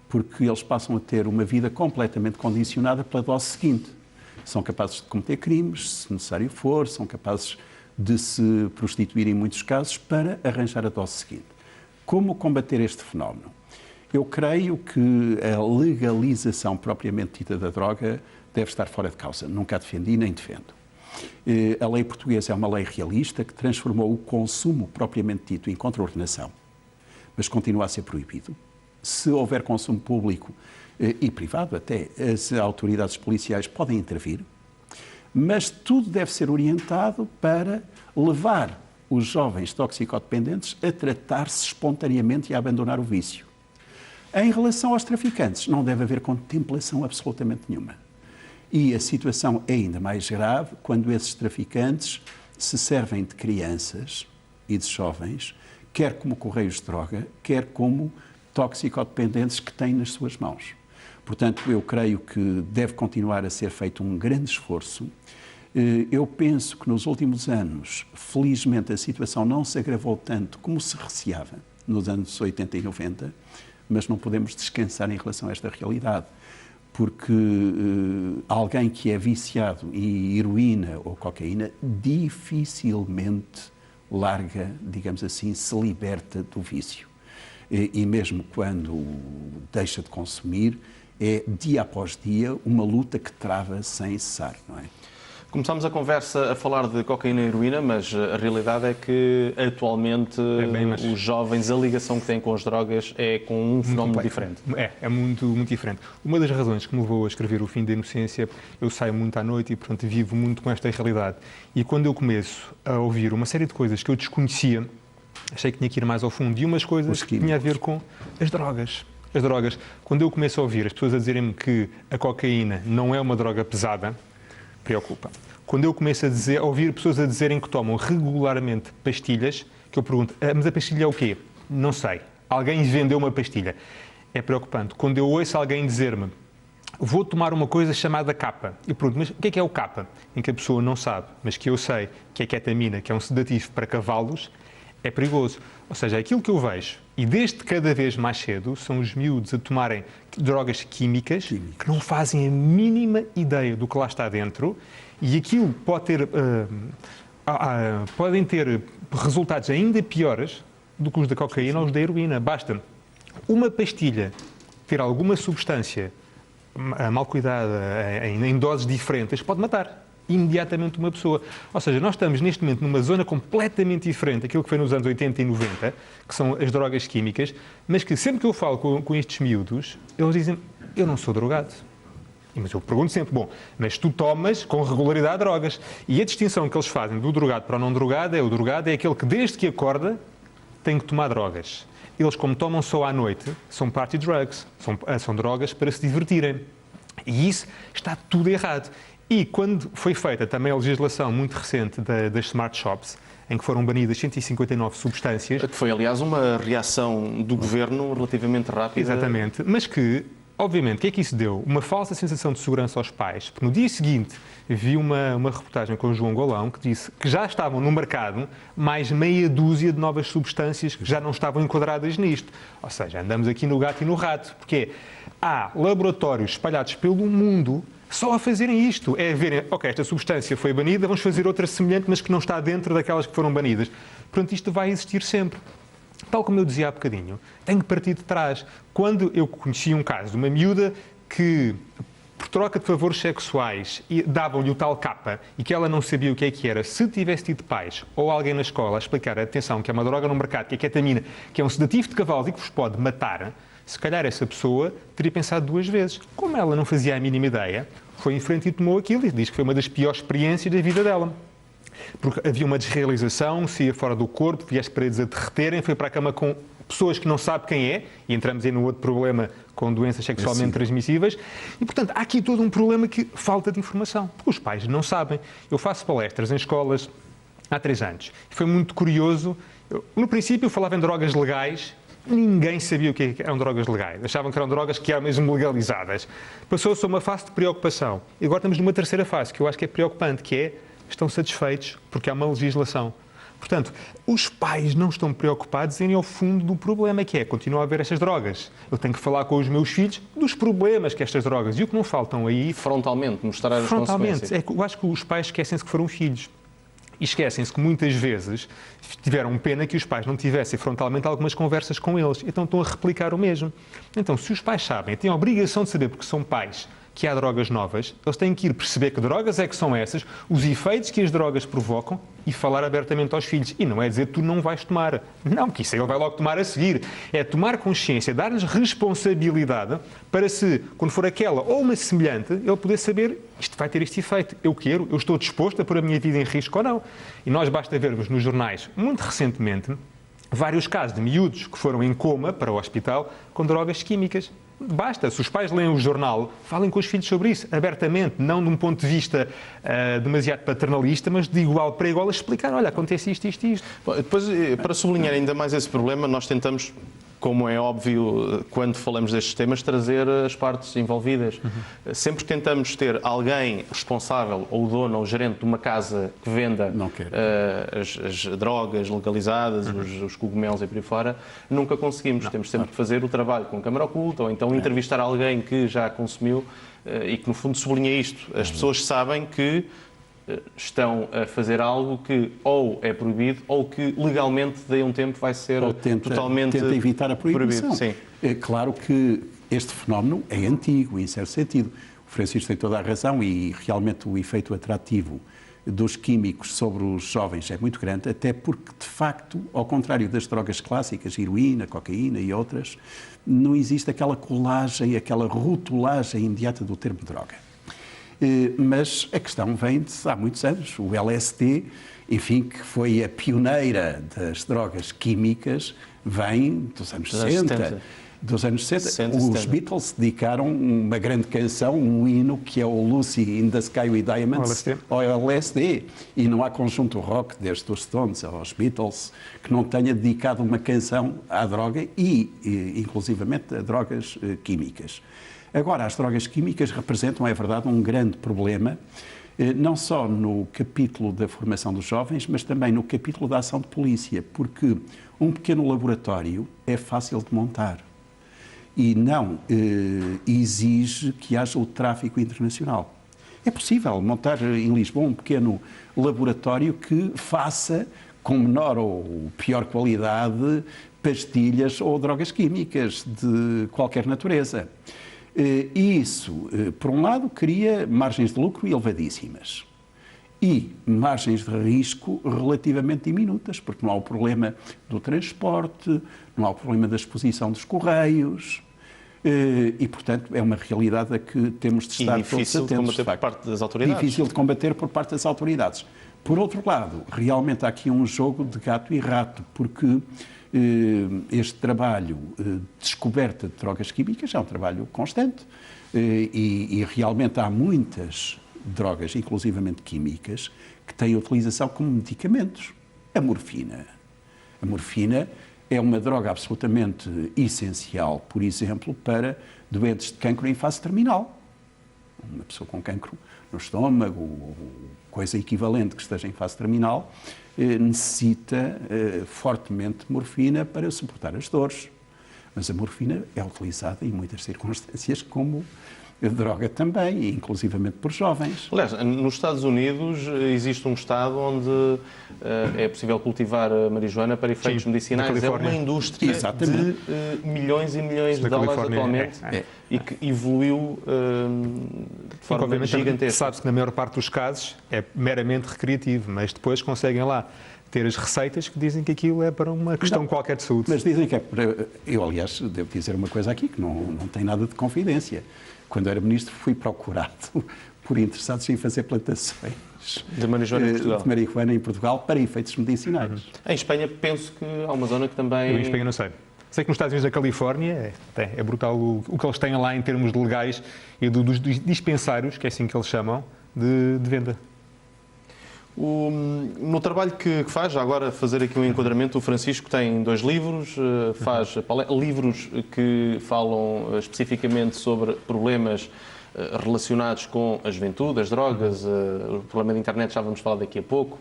porque eles passam a ter uma vida completamente condicionada pela dose seguinte. São capazes de cometer crimes, se necessário for, são capazes de se prostituir em muitos casos para arranjar a dose seguinte. Como combater este fenómeno? Eu creio que a legalização propriamente dita da droga deve estar fora de causa. Nunca a defendi nem defendo. A lei portuguesa é uma lei realista que transformou o consumo propriamente dito em contraordenação, mas continua a ser proibido. Se houver consumo público e privado até, as autoridades policiais podem intervir, mas tudo deve ser orientado para levar os jovens toxicodependentes a tratar-se espontaneamente e a abandonar o vício. Em relação aos traficantes, não deve haver contemplação absolutamente nenhuma. E a situação é ainda mais grave quando esses traficantes se servem de crianças e de jovens, quer como correios de droga, quer como toxicodependentes que têm nas suas mãos. Portanto, eu creio que deve continuar a ser feito um grande esforço. Eu penso que nos últimos anos, felizmente, a situação não se agravou tanto como se receava nos anos 80 e 90, mas não podemos descansar em relação a esta realidade, porque alguém que é viciado em heroína ou cocaína dificilmente larga, digamos assim, se liberta do vício. E mesmo quando deixa de consumir, é dia após dia uma luta que trava sem cessar, não é? Começámos a conversa a falar de cocaína e heroína, mas a realidade é que atualmente os jovens, a ligação que têm com as drogas é com um fenómeno diferente. É muito diferente. Uma das razões que me levou a escrever O Fim da Inocência, eu saio muito à noite e, portanto, vivo muito com esta realidade. E quando eu começo a ouvir uma série de coisas que eu desconhecia, achei que tinha que ir mais ao fundo. E umas coisas que tinha a ver com as drogas. As drogas. Quando eu começo a ouvir as pessoas a dizerem-me que a cocaína não é uma droga pesada, preocupa. Quando eu começo a ouvir pessoas a dizerem que tomam regularmente pastilhas, que eu pergunto, mas a pastilha é o quê? Não sei. Alguém vendeu uma pastilha. É preocupante. Quando eu ouço alguém dizer-me, vou tomar uma coisa chamada capa. Eu pergunto, mas o que é o capa? Em que a pessoa não sabe, mas que eu sei que é ketamina, que é um sedativo para cavalos, é perigoso. Ou seja, aquilo que eu vejo, e desde cada vez mais cedo, são os miúdos a tomarem drogas químicas que não fazem a mínima ideia do que lá está dentro, e aquilo pode ter, podem ter resultados ainda piores do que os da cocaína ou os da heroína. Basta uma pastilha ter alguma substância mal cuidada, em doses diferentes, pode matar imediatamente uma pessoa. Ou seja, nós estamos neste momento numa zona completamente diferente daquilo que foi nos anos 80 e 90, que são as drogas químicas, mas que sempre que eu falo com estes miúdos, eles dizem, eu não sou drogado. Mas eu pergunto sempre, bom, mas tu tomas com regularidade drogas. E a distinção que eles fazem do drogado para o não drogado o drogado é aquele que desde que acorda tem que tomar drogas. Eles, como tomam só à noite, são party drugs, são drogas para se divertirem. E isso está tudo errado. E quando foi feita também a legislação muito recente das smart shops, em que foram banidas 159 substâncias... Que foi, aliás, uma reação do governo relativamente rápida. Exatamente, mas que Obviamente, o que é que isso deu? Uma falsa sensação de segurança aos pais, porque no dia seguinte vi uma reportagem com o João Golão que disse que já estavam no mercado mais meia dúzia de novas substâncias que já não estavam enquadradas nisto. Ou seja, andamos aqui no gato e no rato, porque há laboratórios espalhados pelo mundo só a fazerem isto. É verem, ok, esta substância foi banida, vamos fazer outra semelhante, mas que não está dentro daquelas que foram banidas. Portanto, isto vai existir sempre. Tal como eu dizia há bocadinho, tenho que partir de trás. Quando eu conheci um caso de uma miúda que, por troca de favores sexuais, davam-lhe o tal capa e que ela não sabia o que é que era, se tivesse tido pais ou alguém na escola a explicar, atenção, que é uma droga no mercado, que é ketamina, que é um sedativo de cavalo e que vos pode matar, se calhar essa pessoa teria pensado 2 vezes. Como ela não fazia a mínima ideia, foi em frente e tomou aquilo e diz que foi uma das piores experiências da vida dela. Porque havia uma desrealização, saía fora do corpo, via as paredes a derreterem, foi para a cama com pessoas que não sabe quem é, e entramos aí no outro problema com doenças sexualmente transmissíveis, e portanto há aqui todo um problema que falta de informação, porque os pais não sabem. Eu faço palestras em escolas há 3 anos, e foi muito curioso, no princípio eu falava em drogas legais, ninguém sabia o que eram drogas legais, achavam que eram drogas que eram mesmo legalizadas. Passou-se a uma fase de preocupação, e agora estamos numa terceira fase, que eu acho que é preocupante, que é, estão satisfeitos porque há uma legislação. Portanto, os pais não estão preocupados em ir ao fundo do problema, que é, continua a haver estas drogas. Eu tenho que falar com os meus filhos dos problemas que estas drogas, e o que não faltam aí... Frontalmente, mostrar as consequências. Eu acho que os pais esquecem-se que foram filhos. E esquecem-se que muitas vezes tiveram pena que os pais não tivessem frontalmente algumas conversas com eles. Então estão a replicar o mesmo. Então, se os pais sabem, têm a obrigação de saber, porque são pais, que há drogas novas, eles têm que ir perceber que drogas é que são essas, os efeitos que as drogas provocam e falar abertamente aos filhos. E não é dizer que tu não vais tomar. Não, que isso ele vai logo tomar a seguir. É tomar consciência, dar-lhes responsabilidade para se, quando for aquela ou uma semelhante, ele poder saber isto vai ter este efeito. Eu quero, eu estou disposto a pôr a minha vida em risco ou não. E nós basta vermos nos jornais, muito recentemente, vários casos de miúdos que foram em coma para o hospital com drogas químicas. Basta, se os pais leem o jornal, falem com os filhos sobre isso, abertamente, não de um ponto de vista demasiado paternalista, mas de igual para igual a explicar, olha, acontece isto, isto e isto. Depois, para sublinhar ainda mais esse problema, nós tentamos, como é óbvio, quando falamos destes temas, trazer as partes envolvidas. Sempre que tentamos ter alguém responsável, ou o dono, ou o gerente de uma casa que venda as drogas legalizadas, os cogumelos e por aí fora, nunca conseguimos. Temos sempre que fazer o trabalho com câmara oculta, ou então entrevistar alguém que já consumiu e que, no fundo, sublinha isto. As pessoas sabem que estão a fazer algo que ou é proibido ou que legalmente daí a um tempo vai ser totalmente tenta evitar a proibição. Sim. É claro que este fenómeno é antigo, em certo sentido. O Francisco tem toda a razão e realmente o efeito atrativo dos químicos sobre os jovens é muito grande, até porque, de facto, ao contrário das drogas clássicas, heroína, cocaína e outras, não existe aquela colagem, aquela rotulagem imediata do termo droga. Mas a questão vem de há muitos anos. O LSD, enfim, que foi a pioneira das drogas químicas, vem dos anos 60. Dos anos 60. Os Beatles dedicaram uma grande canção, um hino, que é o Lucy in the Sky with Diamonds, ao LSD. E não há conjunto rock, desde os Stones aos Beatles, que não tenha dedicado uma canção à droga e inclusivamente a drogas químicas. Agora, as drogas químicas representam, é verdade, um grande problema, não só no capítulo da formação dos jovens, mas também no capítulo da ação de polícia, porque um pequeno laboratório é fácil de montar e não exige que haja o tráfico internacional. É possível montar em Lisboa um pequeno laboratório que faça, com menor ou pior qualidade, pastilhas ou drogas químicas de qualquer natureza. E isso, por um lado, cria margens de lucro elevadíssimas e margens de risco relativamente diminutas, porque não há o problema do transporte, não há o problema da exposição dos correios e, portanto, é uma realidade a que temos de estar todos atentos. Difícil de combater por parte das autoridades. Difícil de combater por parte das autoridades. Por outro lado, realmente há aqui um jogo de gato e rato, porque este trabalho de descoberta de drogas químicas é um trabalho constante e realmente há muitas drogas, inclusivamente químicas, que têm utilização como medicamentos. A morfina. A morfina é uma droga absolutamente essencial, por exemplo, para doentes de cancro em fase terminal. Uma pessoa com cancro no estômago, ou coisa equivalente que esteja em fase terminal, necessita fortemente de morfina para suportar as dores. Mas a morfina é utilizada em muitas circunstâncias como droga também, inclusivamente por jovens. Aliás, nos Estados Unidos existe um estado onde é possível cultivar a marijuana para efeitos medicinais. É uma indústria de milhões e milhões de dólares atualmente e que evoluiu de forma gigantesca. Sabe-se que na maior parte dos casos é meramente recreativo, mas depois conseguem lá ter as receitas que dizem que aquilo é para uma questão qualquer de saúde. Mas dizem que é para... Eu, aliás, devo dizer uma coisa aqui, que não tem nada de confidência. Quando era ministro, fui procurado por interessados em fazer plantações de marijuana em Portugal. De marijuana em Portugal para efeitos medicinais. Em Espanha, penso que há uma zona que também... Eu em Espanha não sei. Sei que nos Estados Unidos da Califórnia é brutal o que eles têm lá em termos de legais e dos dispensários, que é assim que eles chamam, de venda. No trabalho que faz, já agora fazer aqui um enquadramento, o Francisco tem 2 livros, faz livros que falam especificamente sobre problemas relacionados com a juventude, as drogas, o problema da internet, já vamos falar daqui a pouco,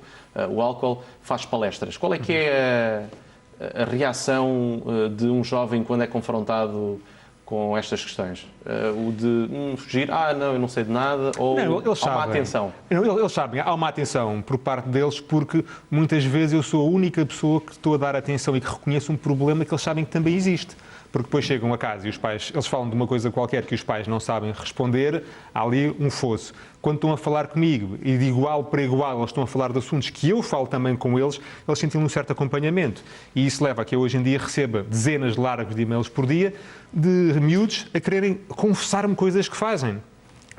o álcool, faz palestras. Qual é que é a reação de um jovem quando é confrontado com estas questões? O de fugir, não, eu não sei de nada, ou há uma atenção? Eles sabem, há uma atenção por parte deles, porque muitas vezes eu sou a única pessoa que estou a dar atenção e que reconheço um problema que eles sabem que também existe. Porque depois chegam a casa e os pais, eles falam de uma coisa qualquer que os pais não sabem responder, há ali um fosso. Quando estão a falar comigo e de igual para igual, eles estão a falar de assuntos que eu falo também com eles sentem um certo acompanhamento. E isso leva a que eu hoje em dia receba dezenas de largos de e-mails por dia de miúdos a quererem confessar-me coisas que fazem.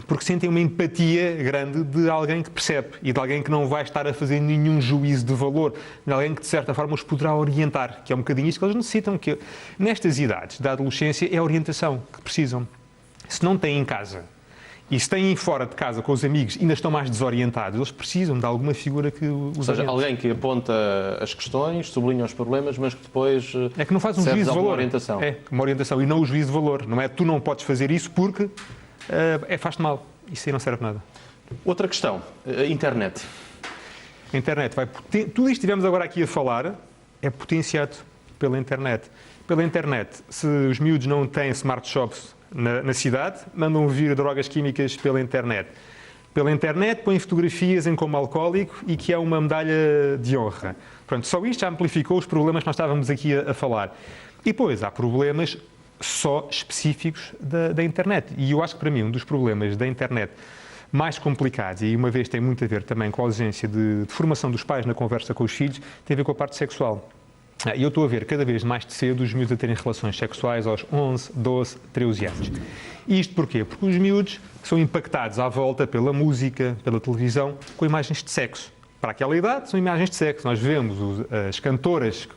Porque sentem uma empatia grande de alguém que percebe e de alguém que não vai estar a fazer nenhum juízo de valor, de alguém que, de certa forma, os poderá orientar, que é um bocadinho isso que eles necessitam, que nestas idades da adolescência é a orientação que precisam. Se não têm em casa e se têm fora de casa com os amigos e ainda estão mais desorientados, eles precisam de alguma figura que os Ou seja, oriente. alguém que aponta as questões, sublinha os problemas, mas que depois é que não faz um juízo de valor. Orientação. É, uma orientação e não o juízo de valor. Não é tu não podes fazer isso porque faz-te mal. Isso aí não serve nada. Outra questão, a internet. A internet tudo isto que estivemos agora aqui a falar é potenciado pela internet. Pela internet, se os miúdos não têm smart shops na cidade, mandam vir drogas químicas pela internet. Pela internet põem fotografias em coma alcoólico e que é uma medalha de honra. Pronto, só isto já amplificou os problemas que nós estávamos aqui a falar. E depois há problemas só específicos da internet. E eu acho que, para mim, um dos problemas da internet mais complicados, e uma vez tem muito a ver também com a ausência de formação dos pais na conversa com os filhos, tem a ver com a parte sexual. E eu estou a ver cada vez mais de cedo os miúdos a terem relações sexuais aos 11, 12, 13 anos. E isto porquê? Porque os miúdos são impactados à volta pela música, pela televisão, com imagens de sexo. Para aquela idade, são imagens de sexo. Nós vemos as cantoras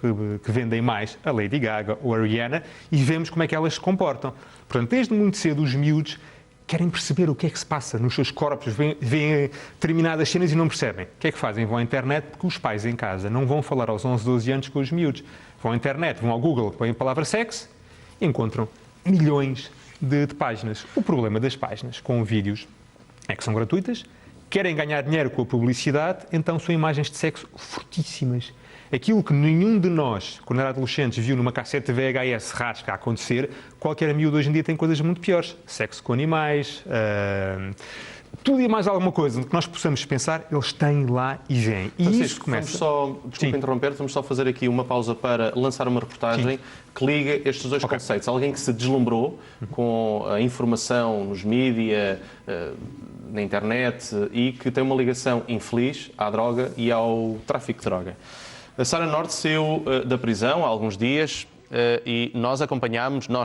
que vendem mais, a Lady Gaga ou a Rihanna, e vemos como é que elas se comportam. Portanto, desde muito cedo, os miúdos querem perceber o que é que se passa nos seus corpos, veem determinadas cenas e não percebem. O que é que fazem? Vão à internet, porque os pais em casa não vão falar aos 11, 12 anos com os miúdos. Vão à internet, vão ao Google, põem a palavra sexo e encontram milhões de páginas. O problema das páginas com vídeos é que são gratuitas, querem ganhar dinheiro com a publicidade, então são imagens de sexo fortíssimas. Aquilo que nenhum de nós, quando era adolescentes, viu numa cassete VHS rasca a acontecer, qualquer miúdo hoje em dia tem coisas muito piores. Sexo com animais, tudo e mais alguma coisa que nós possamos pensar, eles têm lá e vêm. E Francisco, isso começa... Desculpa interromper, vamos só fazer aqui uma pausa para lançar uma reportagem que liga estes dois conceitos. Alguém que se deslumbrou com a informação nos mídia, na internet, e que tem uma ligação infeliz à droga e ao tráfico de droga. A Sara Norte saiu da prisão há alguns dias e nós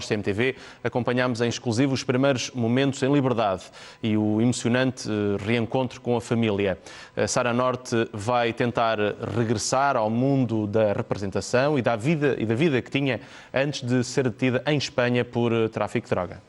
CMTV, acompanhámos em exclusivo os primeiros momentos em liberdade e o emocionante reencontro com a família. A Sara Norte vai tentar regressar ao mundo da representação e da vida que tinha antes de ser detida em Espanha por tráfico de droga.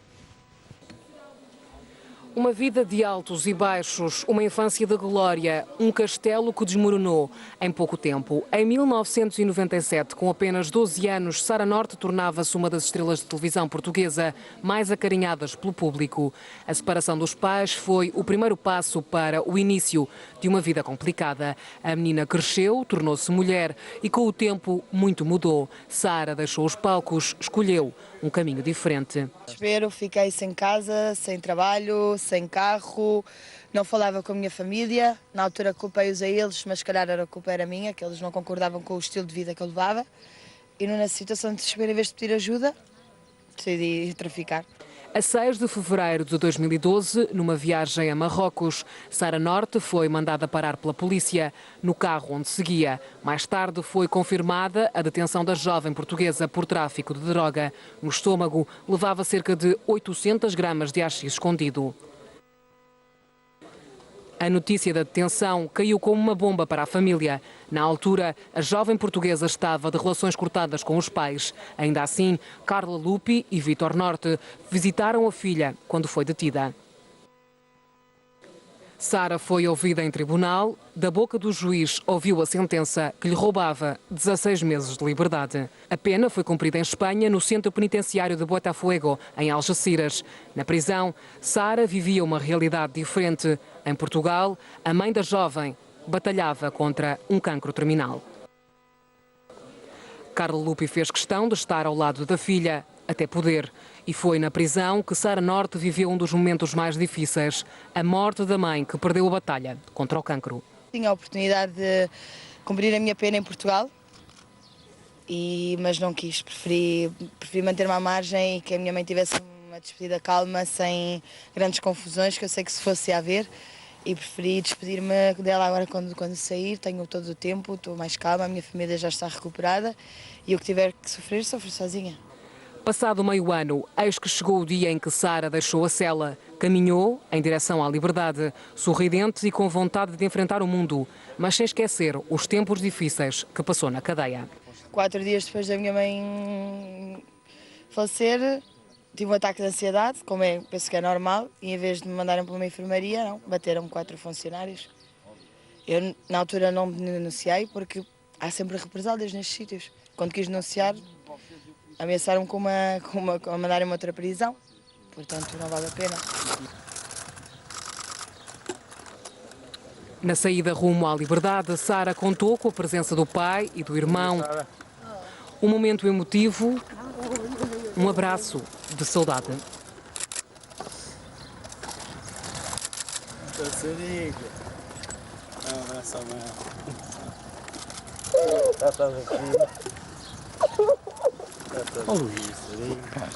Uma vida de altos e baixos, uma infância de glória, um castelo que desmoronou em pouco tempo. Em 1997, com apenas 12 anos, Sara Norte tornava-se uma das estrelas de televisão portuguesa mais acarinhadas pelo público. A separação dos pais foi o primeiro passo para o início de uma vida complicada. A menina cresceu, tornou-se mulher e com o tempo muito mudou. Sara deixou os palcos, escolheu um caminho diferente. Fiquei sem casa, sem trabalho, sem carro, não falava com a minha família. Na altura culpei-os a eles, mas se calhar a culpa era minha, que eles não concordavam com o estilo de vida que eu levava. E numa situação de desespero, em vez de pedir ajuda, decidi traficar. A 6 de fevereiro de 2012, numa viagem a Marrocos, Sara Norte foi mandada parar pela polícia no carro onde seguia. Mais tarde foi confirmada a detenção da jovem portuguesa por tráfico de droga. No estômago levava cerca de 800 gramas de haxixe escondido. A notícia da detenção caiu como uma bomba para a família. Na altura, a jovem portuguesa estava de relações cortadas com os pais. Ainda assim, Carla Lupi e Vítor Norte visitaram a filha quando foi detida. Sara foi ouvida em tribunal. Da boca do juiz ouviu a sentença que lhe roubava 16 meses de liberdade. A pena foi cumprida em Espanha, no centro penitenciário de Botafogo, em Algeciras. Na prisão, Sara vivia uma realidade diferente. Em Portugal, a mãe da jovem batalhava contra um cancro terminal. Carla Lupi fez questão de estar ao lado da filha, até poder. E foi na prisão que Sara Norte viveu um dos momentos mais difíceis, a morte da mãe que perdeu a batalha contra o cancro. Tinha a oportunidade de cumprir a minha pena em Portugal, mas não quis. Preferi manter-me à margem e que a minha mãe tivesse uma despedida calma, sem grandes confusões, que eu sei que se fosse a haver. E preferi despedir-me dela agora quando sair. Tenho todo o tempo, estou mais calma, a minha família já está recuperada e o que tiver que sofrer, sofro sozinha. Passado meio ano, eis que chegou o dia em que Sara deixou a cela. Caminhou em direção à liberdade, sorridente e com vontade de enfrentar o mundo, mas sem esquecer os tempos difíceis que passou na cadeia. 4 dias depois da minha mãe falecer, tive um ataque de ansiedade, como penso que é normal, e em vez de me mandarem para uma enfermaria, não, bateram-me 4 funcionários. Eu, na altura, não me denunciei, porque há sempre represálias nestes sítios. Quando quis denunciar, ameaçaram-me com mandarem-me outra prisão, portanto não vale a pena. Na saída rumo à liberdade, Sara contou com a presença do pai e do irmão. Um momento emotivo, um abraço de saudade.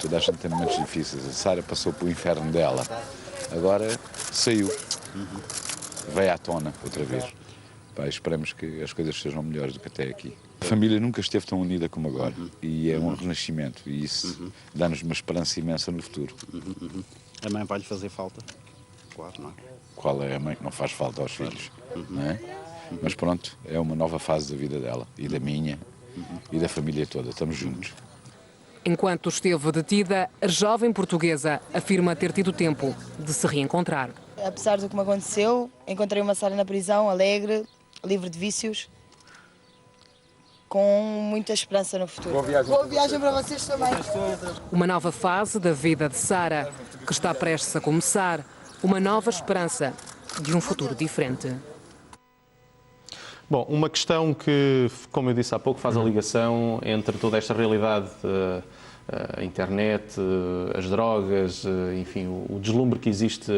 Toda a gente tem momentos difíceis. A Sara passou pelo inferno dela. Agora saiu. Veio à tona outra vez. Esperamos que as coisas sejam melhores do que até aqui. A família nunca esteve tão unida como agora. E é um renascimento. E isso dá-nos uma esperança imensa no futuro. A mãe vai lhe fazer falta? Claro, não é? Qual é a mãe que não faz falta aos filhos? Não é? Mas pronto, é uma nova fase da vida dela. E da minha. E da família toda. Estamos juntos. Enquanto esteve detida, a jovem portuguesa afirma ter tido tempo de se reencontrar. Apesar do que me aconteceu, encontrei uma Sara na prisão, alegre, livre de vícios, com muita esperança no futuro. Boa viagem para vocês também. Uma nova fase da vida de Sara, que está prestes a começar, uma nova esperança de um futuro diferente. Bom, uma questão que, como eu disse há pouco, faz a ligação entre toda esta realidade, a internet, as drogas, enfim, o deslumbre que existe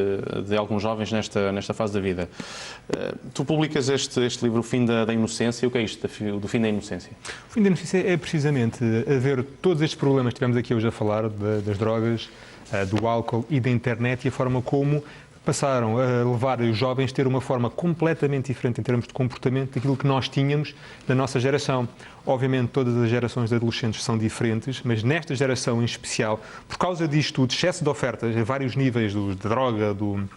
de alguns jovens nesta fase da vida. Tu publicas este livro, O Fim da Inocência. O que é isto do fim da inocência? O fim da inocência é precisamente a ver todos estes problemas que tivemos aqui hoje a falar, das drogas, do álcool e da internet, e a forma como passaram a levar os jovens a ter uma forma completamente diferente em termos de comportamento daquilo que nós tínhamos da nossa geração. Obviamente todas as gerações de adolescentes são diferentes, mas nesta geração em especial, por causa disto, de excesso de ofertas a vários níveis, da droga, do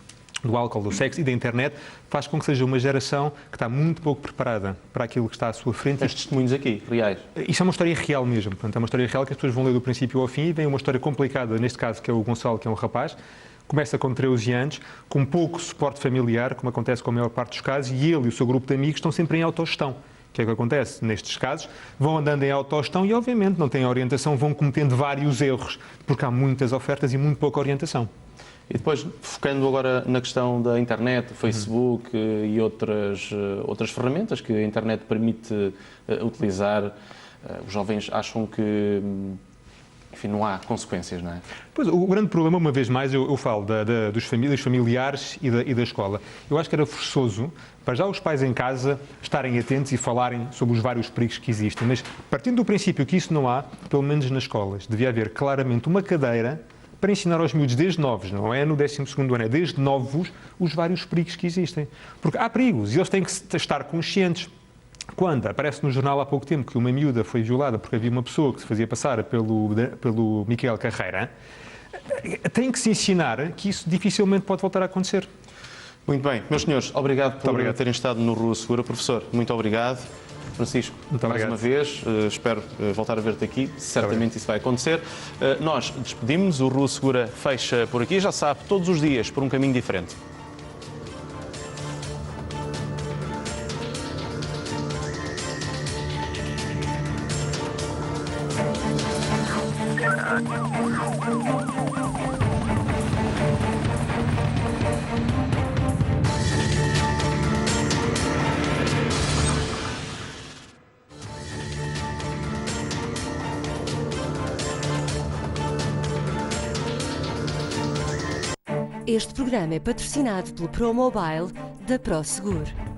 álcool, do sexo e da internet, faz com que seja uma geração que está muito pouco preparada para aquilo que está à sua frente. Estes testemunhos aqui, reais. Isto é uma história real mesmo. Portanto, é uma história real que as pessoas vão ler do princípio ao fim, e vem uma história complicada, neste caso, que é o Gonçalo, que é um rapaz, começa com 13 anos, com pouco suporte familiar, como acontece com a maior parte dos casos, e ele e o seu grupo de amigos estão sempre em autogestão. O que é que acontece? Nestes casos, vão andando em autogestão e, obviamente, não têm orientação, vão cometendo vários erros, porque há muitas ofertas e muito pouca orientação. E depois, focando agora na questão da internet, o Facebook e outras ferramentas que a internet permite utilizar, os jovens acham que, enfim, não há consequências, não é? Pois, o grande problema, uma vez mais, eu falo dos familiares e da escola. Eu acho que era forçoso, para já os pais em casa estarem atentos e falarem sobre os vários perigos que existem, mas partindo do princípio que isso não há, pelo menos nas escolas, devia haver claramente uma cadeira para ensinar aos miúdos desde novos, não é no 12º ano, é desde novos, os vários perigos que existem. Porque há perigos e eles têm que estar conscientes. Quando aparece no jornal há pouco tempo que uma miúda foi violada porque havia uma pessoa que se fazia passar pelo Miquel Carreira, tem que se ensinar que isso dificilmente pode voltar a acontecer. Muito bem. Meus senhores, obrigado por terem estado no Rua Segura. Professor, muito obrigado. Francisco, mais uma vez, espero voltar a ver-te aqui, certamente isso vai acontecer. Nós despedimos-nos, o Rua Segura fecha por aqui, já sabe, todos os dias por um caminho diferente. Este programa é patrocinado pelo ProMobile da ProSeguro.